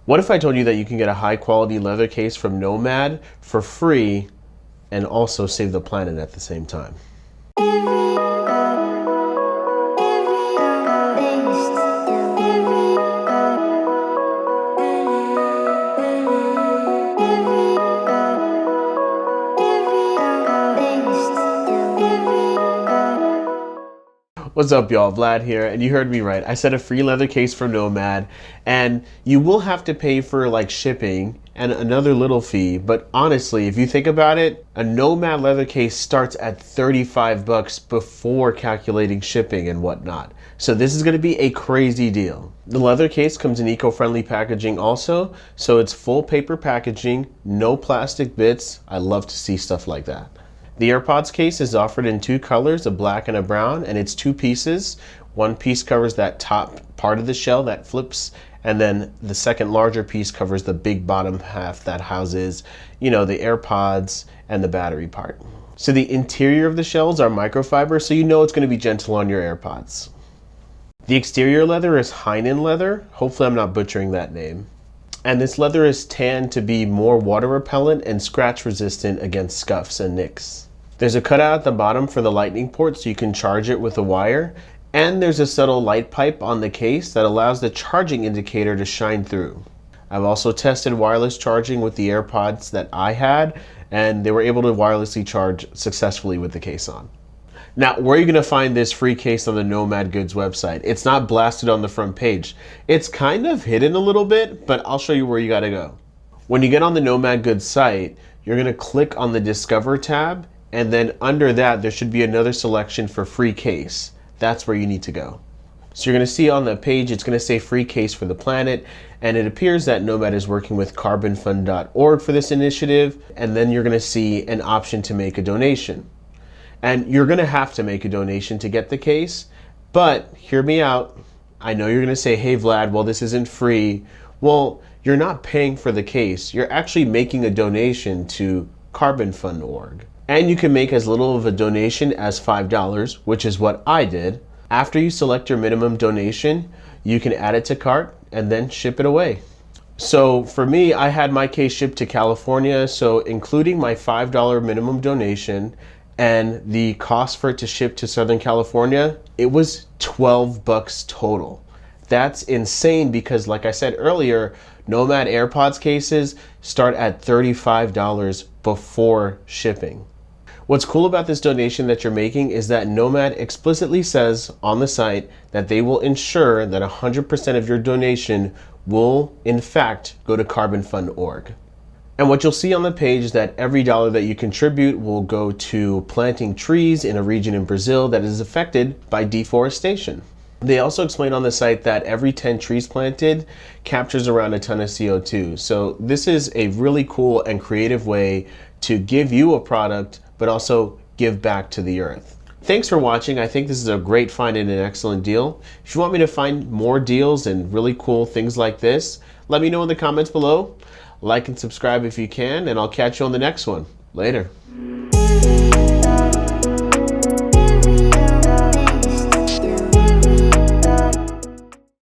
What if I told you that you can get a high quality leather case from Nomad for free and also save the planet at the same time? What's up, y'all? Vlad here, and you heard me right. I said a free leather case from Nomad, and you will have to pay for like shipping and another little fee, but honestly, if you think about it, a Nomad leather case starts at 35 bucks before calculating shipping and whatnot. So this is going to be a crazy deal. The leather case comes in eco-friendly packaging also, so it's full paper packaging, no plastic bits. I love to see stuff like that. The AirPods case is offered in two colors, a black and a brown, and it's two pieces. One piece covers that top part of the shell that flips, and then the second larger piece covers the big bottom half that houses, the AirPods and the battery part. So the interior of the shells are microfiber, so you know it's going to be gentle on your AirPods. The exterior leather is Hainan leather. Hopefully I'm not butchering that name. And this leather is tanned to be more water repellent and scratch resistant against scuffs and nicks. There's a cutout at the bottom for the lightning port so you can charge it with a wire. And there's a subtle light pipe on the case that allows the charging indicator to shine through. I've also tested wireless charging with the AirPods that I had, and they were able to wirelessly charge successfully with the case on. Now, where are you going to find this free case on the Nomad Goods website? It's not blasted on the front page. It's kind of hidden a little bit, but I'll show you where you got to go. When you get on the Nomad Goods site, you're going to click on the Discover tab, and then under that, there should be another selection for free case. That's where you need to go. So you're going to see on the page, it's going to say free case for the planet, and it appears that Nomad is working with carbonfund.org for this initiative, and then you're going to see an option to make a donation. And you're going to have to make a donation to get the case, but hear me out. I know you're going to say, hey Vlad, well this isn't free. Well, you're not paying for the case. You're actually making a donation to carbonfund.org. And you can make as little of a donation as $5, which is what I did. After you select your minimum donation, you can add it to cart and then ship it away. So for me, I had my case shipped to California, so including my $5 minimum donation and the cost for it to ship to Southern California, it was 12 bucks total. That's insane because like I said earlier, Nomad AirPods cases start at $35 before shipping. What's cool about this donation that you're making is that Nomad explicitly says on the site that they will ensure that 100% of your donation will in fact go to carbonfund.org. And what you'll see on the page is that every dollar that you contribute will go to planting trees in a region in Brazil that is affected by deforestation. They also explain on the site that every 10 trees planted captures around a ton of CO2. So this is a really cool and creative way to give you a product, but also give back to the earth. Thanks for watching. I think this is a great find and an excellent deal. If you want me to find more deals and really cool things like this, let me know in the comments below. Like and subscribe if you can, and I'll catch you on the next one. Later.